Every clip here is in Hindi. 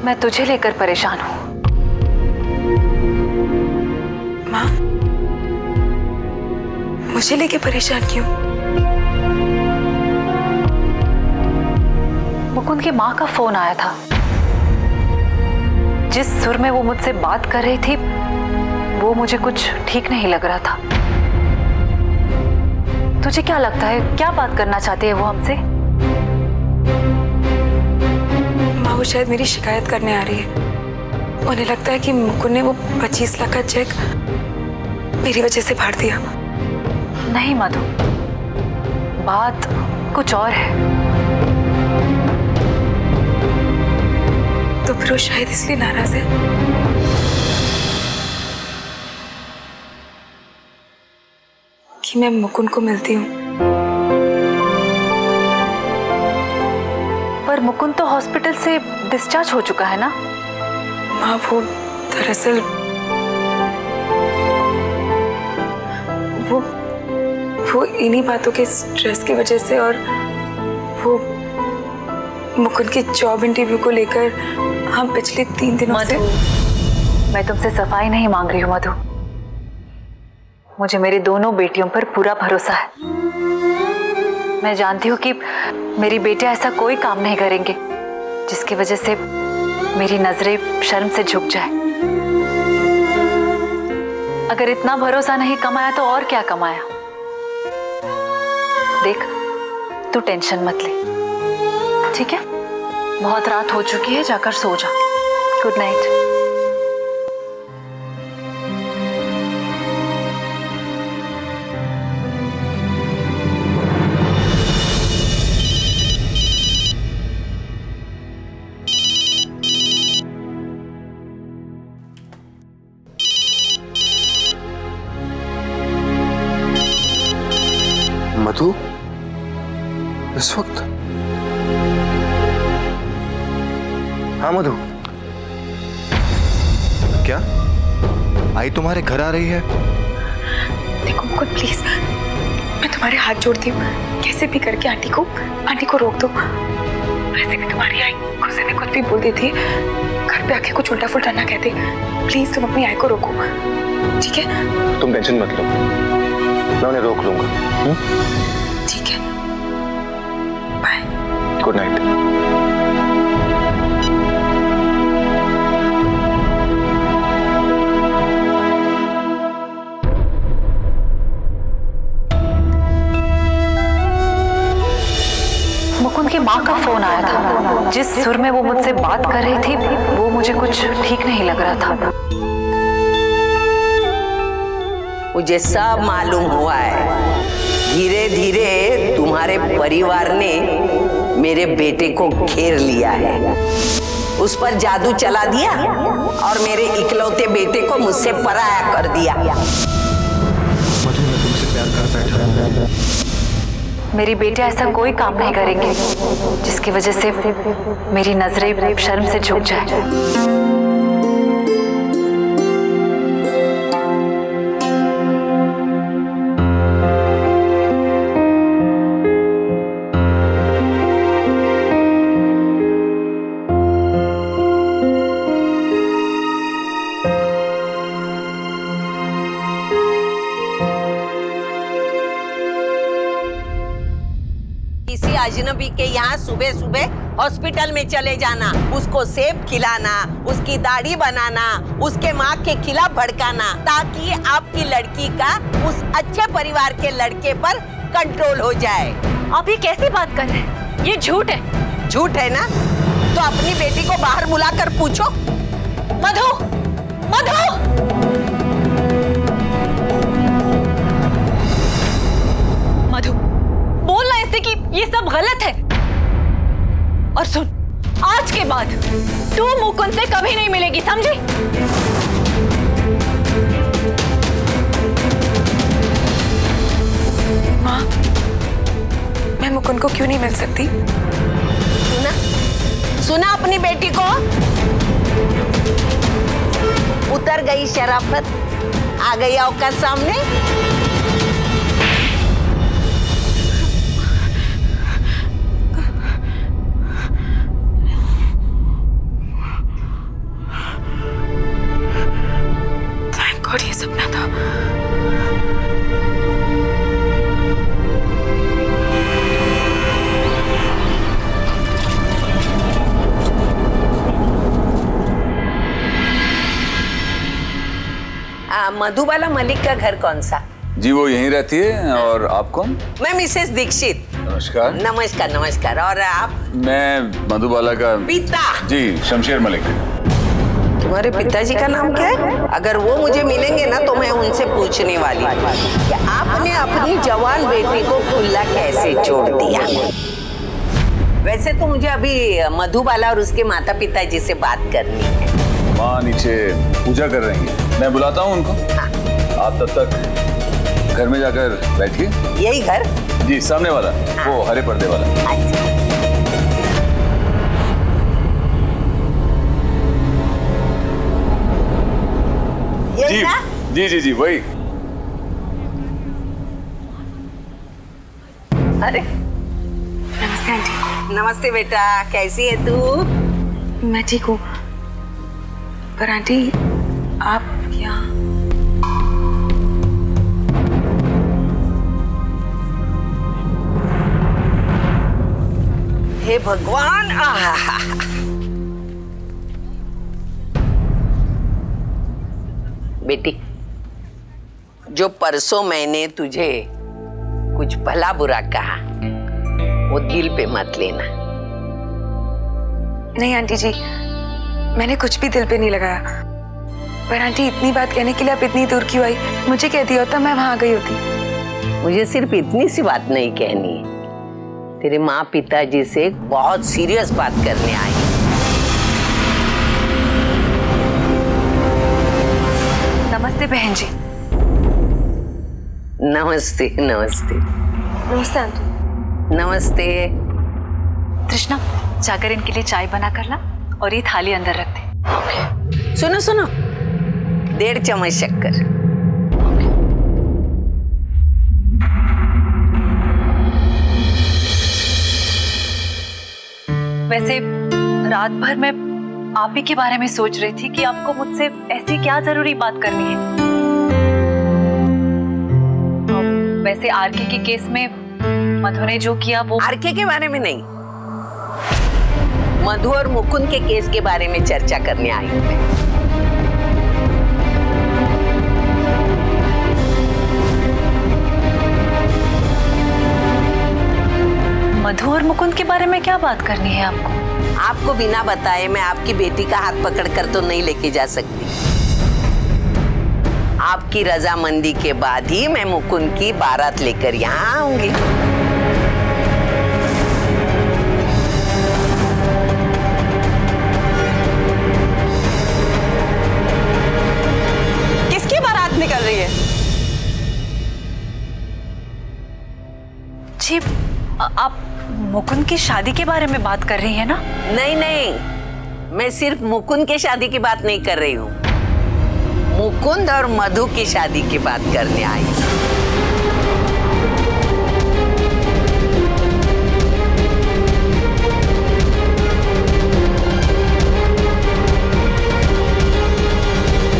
मैं तुझे लेकर परेशान हूँ। माँ, मुझे लेके परेशान क्यों? मुकुंद की माँ का फोन आया था। जिस सुर में वो मुझसे बात कर रही थी वो मुझे कुछ ठीक नहीं लग रहा था। तुझे क्या लगता है, क्या बात करना चाहती है वो हमसे? माँ, वो शायद मेरी शिकायत करने आ रही है। उन्हें लगता है कि मुकुंद ने वो 25 लाख का चेक मेरी वजह से फाड़ दिया। नहीं मधु, बात कुछ और है। तो फिर वो शायद इसलिए नाराज है। कि मैं मुकुंद को मिलती हूँ। पर मुकुंद तो हॉस्पिटल से डिस्चार्ज हो चुका है ना? माँ, वो दरअसल वो इन्हीं बातों के स्ट्रेस की वजह से और वो मुकुंद की जॉब इंटरव्यू को लेकर हम पिछले 3 दिनों से। मैं तुमसे सफाई नहीं मांग रही हूँ मधु। मुझे मेरी दोनों बेटियों पर पूरा भरोसा है। मैं जानती हूँ कि मेरी बेटियां ऐसा कोई काम नहीं करेंगे जिसकी वजह से मेरी नजरें शर्म से झुक जाए। अगर इतना भरोसा नहीं कमाया तो और क्या कमाया? देख, तू टेंशन मत ले, ठीक है? बहुत रात हो चुकी है, जाकर सो जा। Good night. मधु, इस वक्त? हाँ मधु, क्या आई तुम्हारे घर आ रही है? देखो मुकुंद, प्लीज, मैं तुम्हारे हाथ जोड़ती हूँ, कैसे भी करके आंटी को रोक दो। वैसे भी तुम्हारी आई गुस्से में कुछ भी बोल देती है, घर पे आके कुछ उल्टा फुल्टा ना कहते। प्लीज तुम अपनी आई को रोको, ठीक है? तुम टेंशन मत लो, मैं उन्हें रोक लूंगा। ठीक है, बाय। Good night. मुकुंद की माँ का फोन आया था। जिस सुर में वो मुझसे बात कर रही थी वो मुझे कुछ ठीक नहीं लग रहा था। मुझे सब मालूम हुआ है। धीरे धीरे तुम्हारे परिवार ने मेरे बेटे को घेर लिया है, उस पर जादू चला दिया और मेरे इकलौते बेटे को मुझसे पराया कर दिया। मधु, मैं तुमसे प्यार कर बैठा हूं। मेरी बेटियां ऐसा कोई काम नहीं करेंगे जिसकी वजह से मेरी नजरें शर्म से झुक जाए। किसी अजनबी के यहाँ सुबह सुबह हॉस्पिटल में चले जाना, उसको सेब खिलाना, उसकी दाढ़ी बनाना, उसके माँ के खिलाफ भड़काना, ताकि आपकी लड़की का उस अच्छे परिवार के लड़के पर कंट्रोल हो जाए। आप ये कैसी बात कर रहे हैं? ये झूठ है। झूठ है ना? तो अपनी बेटी को बाहर बुलाकर पूछो। मधु, मधु! मधु, बोलना ऐसे कि ये सब गलत है। और सुन, आज के बाद तू मुकुंद से कभी नहीं मिलेगी, समझी? माँ, मैं मुकुंद को क्यों नहीं मिल सकती? सुना अपनी बेटी को? उतर गई शराफत, आ गई औकात सामने। मधुबाला मलिक का घर कौन सा? जी वो यहीं रहती है। और आप कौन? मैं मिसेस दीक्षित। नमस्कार। नमस्कार नमस्कार। और आप? मैं मधुबाला का पिता। जी शमशेर मलिक। तुम्हारे पिताजी का नाम क्या है? अगर वो मुझे मिलेंगे ना तो मैं उनसे पूछने वाली कि आपने अपनी जवान बेटी को खुला कैसे छोड़ दिया। वैसे तो मुझे अभी मधुबाला और उसके माता पिता जी से बात करनी है। माँ नीचे पूजा कर रही है, मैं बुलाता हूँ उनको। हाँ। आप तब तक घर में जाकर बैठिए। यही घर? जी सामने वाला। हाँ। वो हरे पर्दे वाला। अच्छा। यही जी ना? जी जी जी वही। अरे नमस्ते आंटी। नमस्ते बेटा, कैसी है तू? मैं ठीक हूँ, पर आंटी आप यहाँ? हे भगवान। आहा। बेटी, जो परसों मैंने तुझे कुछ भला बुरा कहा वो दिल पे मत लेना। नहीं आंटी जी, मैंने कुछ भी दिल पे नहीं लगाया। पर आंटी इतनी बात कहने के लिए आप इतनी दूर क्यों आई? मुझे कह दिया होता मैं वहां गई होती। मुझे सिर्फ इतनी सी बात नहीं कहनी है, तेरे माँ पिताजी से एक बहुत सीरियस बात करने आई। नमस्ते बहन जी। नमस्ते नमस्ते। नमस्ते आंटी। नमस्ते। तृष्णा जाकर इनके लिए चाय बना कर ला और ये थाली अंदर रख दे। सुनो सुनो, 1.5 चम्मच शक्कर। वैसे रात भर मैं आप ही के बारे में सोच रही थी कि आपको मुझसे ऐसी क्या जरूरी बात करनी है। वैसे आरके के केस में मधु ने जो किया वो आरके के बारे में नहीं, मधु और मुकुंद के केस के बारे में चर्चा करने आई हूं मैं। मधु और मुकुंद के बारे में क्या बात करनी है आपको? आपको बिना बताए मैं आपकी बेटी का हाथ पकड़कर तो नहीं लेके जा सकती। आपकी रजामंदी के बाद ही मैं मुकुंद की बारात लेकर यहाँ आऊंगी। किसकी बारात निकल रही है? जी आप मुकुंद की शादी के बारे में बात कर रही हैं ना? नहीं नहीं, मैं सिर्फ मुकुंद की शादी की बात नहीं कर रही हूँ, मुकुंद और मधु की शादी की बात करने आई हूँ।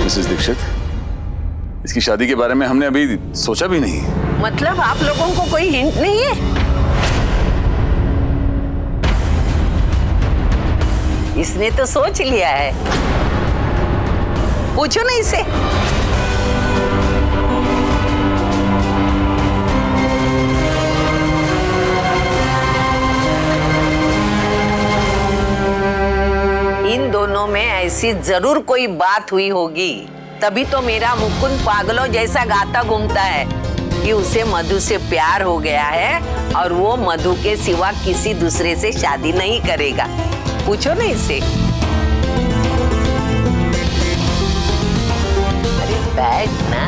मिसेस दीक्षित, इसकी शादी के बारे में हमने अभी सोचा भी नहीं। मतलब आप लोगों को कोई हिंट नहीं है? इसने तो सोच लिया है, पूछो ना इसे। इन दोनों में ऐसी जरूर कोई बात हुई होगी, तभी तो मेरा मुकुंद पागलों जैसा गाता घूमता है कि उसे मधु से प्यार हो गया है और वो मधु के सिवा किसी दूसरे से शादी नहीं करेगा। पूछो ना इसे। अरे बैठ ना।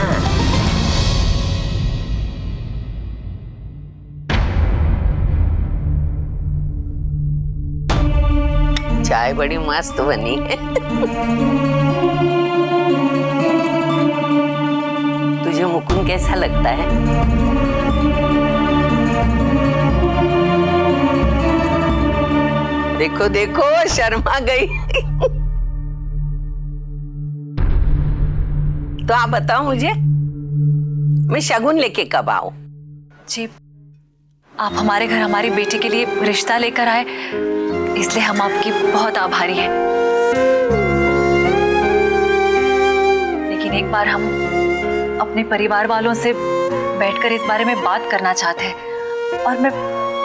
चाय बड़ी मस्त बनी है। तुझे मुकुंद कैसा लगता है? देखो देखो शर्मा गई। तो आप बताओ मुझे, मैं शगुन लेके कब आऊं? जी आप हमारे घर हमारी बेटी के लिए रिश्ता लेकर आए, इसलिए हम आपकी बहुत आभारी हैं। लेकिन एक बार हम अपने परिवार वालों से बैठकर इस बारे में बात करना चाहते हैं और मैं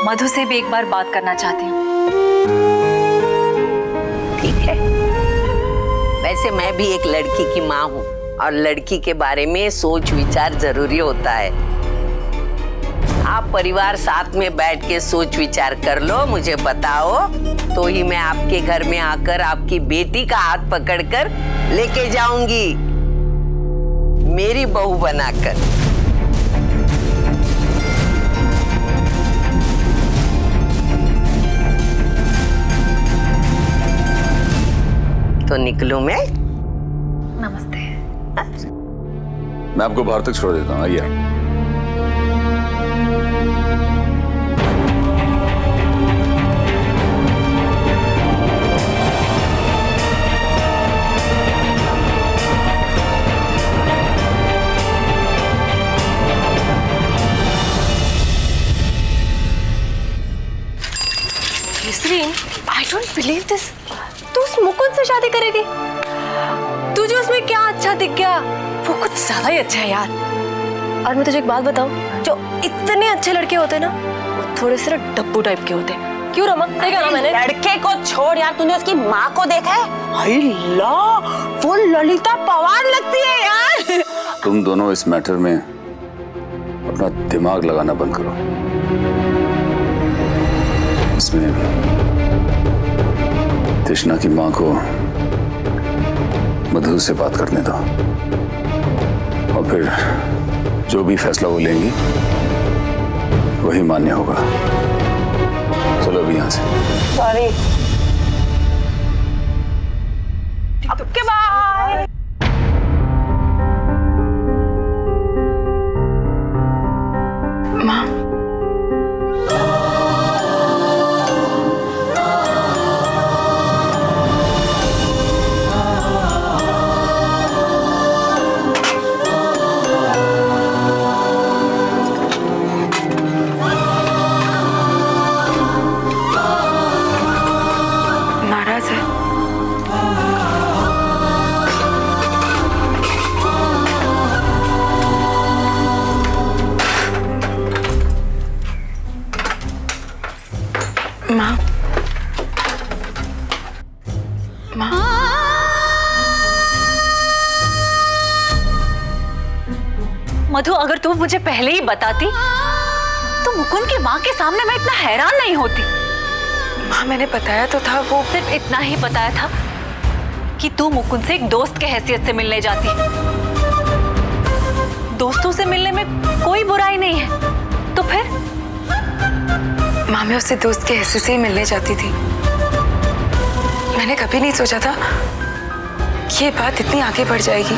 मधु से भी एक बार बात करना चाहती हूँ। ठीक है, वैसे मैं भी एक लड़की की माँ हूँ और लड़की के बारे में सोच विचार जरूरी होता है। आप परिवार साथ में बैठ के सोच विचार कर लो, मुझे बताओ, तो ही मैं आपके घर में आकर आपकी बेटी का हाथ पकड़कर लेके जाऊंगी मेरी बहू बनाकर। तो निकलूं मैं? नमस्ते। मैं आपको बाहर तक छोड़ देता हूँ, आइए। I don't believe this. तू उस मुकुंद से शादी करेगी? तुझे उसमें क्या अच्छा दिख गया? वो कुछ ज्यादा ही अच्छा है यार। और मैं तुझे एक बात बताऊं, जो इतने अच्छे लड़के होते हैं ना, वो थोड़े से डब्बू टाइप के होते हैं। क्यों रमा? देखा ना मैंने? लड़के को छोड़ यार, तूने उसकी माँ को देखा है? अल्लाह, वो ललिता पवार लगती है यार। तुम दोनों इस मैटर में अपना दिमाग लगाना बंद करो। इसमें तृष्णा की माँ को मधु से बात करने दो और फिर जो भी फैसला वो लेंगी वही मान्य होगा। चलो अभी यहाँ से। सॉरी। अब के बाय। माँ, नाराज है? माँ, माँ, मधु, अगर तू मुझे पहले ही बताती तो मुकुंद की माँ के सामने मैं इतना हैरान नहीं होती। माँ मैंने बताया तो था, वो सिर्फ इतना ही बताया था कि तू मुकुंद से एक दोस्त के हैसियत से मिलने जाती। दोस्तों से मिलने में कोई बुराई नहीं है, तो फिर? माँ मैं उससे दोस्त के हिस्से से ही मिलने जाती थी। मैंने कभी नहीं सोचा था कि ये बात इतनी आगे बढ़ जाएगी।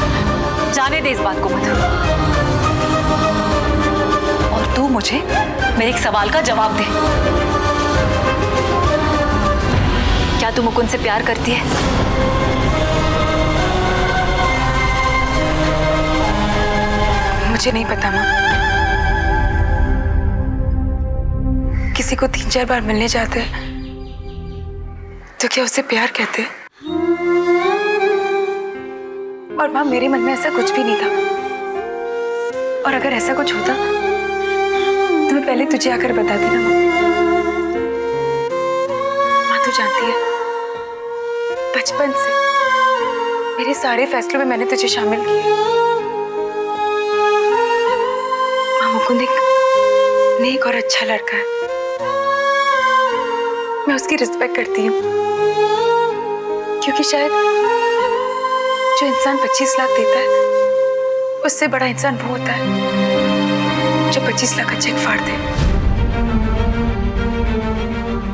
जाने दे इस बात को मधु, और तू मुझे मेरे एक सवाल का जवाब दे। क्या तू मुकुंद से प्यार करती है? मुझे नहीं पता माँ। किसी को 3-4 बार मिलने जाते हैं तो क्या उसे प्यार कहते हैं? और माँ मेरे मन में ऐसा कुछ भी नहीं था, और अगर ऐसा कुछ होता तो मैं पहले तुझे आकर बताती ना माँ। माँ तू जानती है, बचपन से मेरे सारे फैसलों में मैंने तुझे शामिल किया। माँ मुकुंद एक नेक और अच्छा लड़का है, मैं उसकी रिस्पेक्ट करती हूँ, क्योंकि शायद जो इंसान 25 लाख देता है उससे बड़ा इंसान वो होता है जो 25 लाख का चेक फाड़ दे।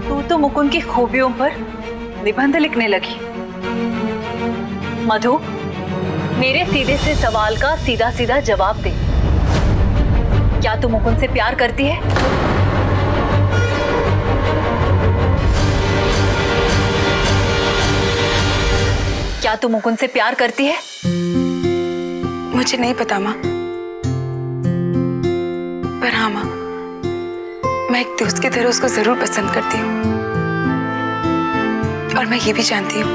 तू तो मुकुंद की खूबियों पर निबंध लिखने लगी। मधु, मेरे सीधे से सवाल का सीधा सीधा जवाब दे। क्या तू मुकुंद से प्यार करती है? क्या तू मुकुंद से प्यार करती है? मुझे नहीं पता माँ, पर हाँ माँ, मैं एक दोस्त की तरह उसको जरूर पसंद करती हूँ। और मैं ये भी जानती हूँ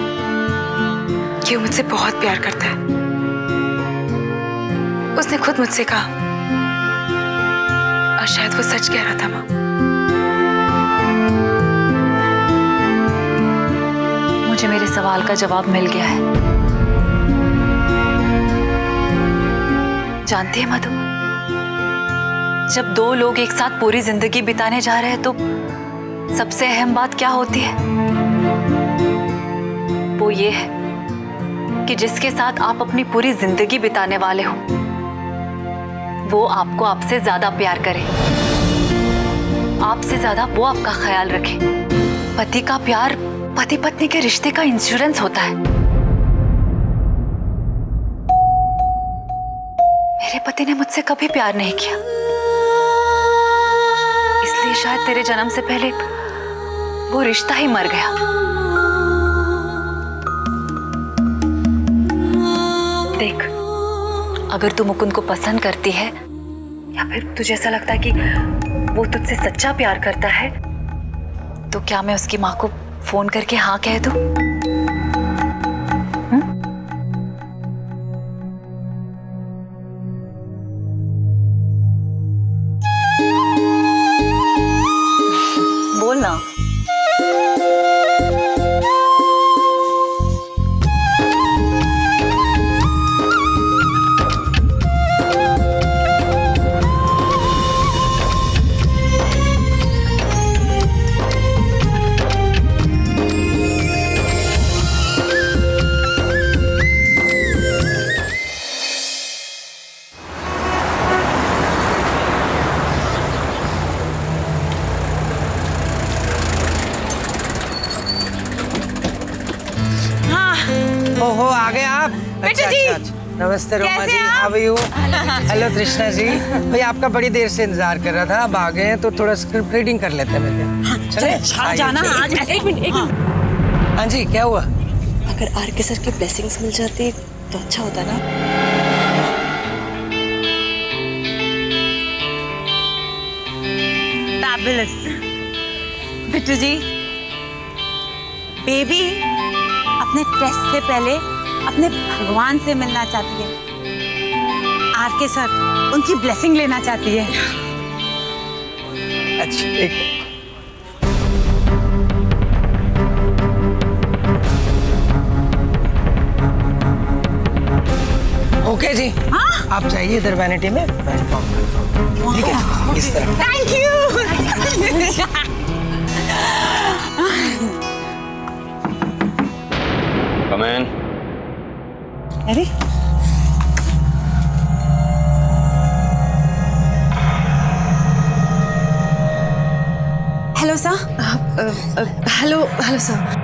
कि वो मुझसे बहुत प्यार करता है। उसने खुद मुझसे कहा, और शायद वो सच कह रहा था माँ। मुझे मेरे सवाल का जवाब मिल गया है। जानती है मधु, जब दो लोग एक साथ पूरी जिंदगी बिताने जा रहे हैं तो सबसे अहम बात क्या होती है? वो ये है कि जिसके साथ आप अपनी पूरी जिंदगी बिताने वाले हो वो आपको आपसे ज्यादा प्यार करे, आपसे ज्यादा वो आपका ख्याल रखे। पति का प्यार पति पत्नी के रिश्ते का इंश्योरेंस होता है। मेरे पति ने मुझसे कभी प्यार नहीं किया, इसलिए शायद तेरे जन्म से पहले वो रिश्ता ही मर गया। देख, अगर तू मुकुंद को पसंद करती है या फिर तुझे ऐसा लगता है कि वो तुझसे सच्चा प्यार करता है, तो क्या मैं उसकी माँ को फोन करके हाँ कह दूं? बोल ना। ओहो, आ गए आप। बेटा जी। नमस्ते रोमा कैसे जी, हैं आप? How are you? Hello Krishna ji, भाई आपका बड़ी देर से इंतजार कर रहा था, अब आ गए हैं तो थोड़ा स्क्रिप्ट रीडिंग कर लेते हैं। चले हाँ, जाना आज। एक मिनट। हाँ जी, क्या हुआ? अगर आर के सर के ब्लेसिंग्स मिल जाती तो अच्छा होता ना। फैबुलस। बिट्टू जी, बेबी अपने टेस्ट से पहले अपने भगवान से मिलना चाहती है। आर के सर उनकी ब्लेसिंग लेना चाहती है। अच्छा, ठीक है। ओके जी, हाँ? आप जाइए इधर वैनिटी में, मैं पाऊंगा। ठीक है, इस तरह। Thank you. Come in. अरे hello sir. Hello hello sir.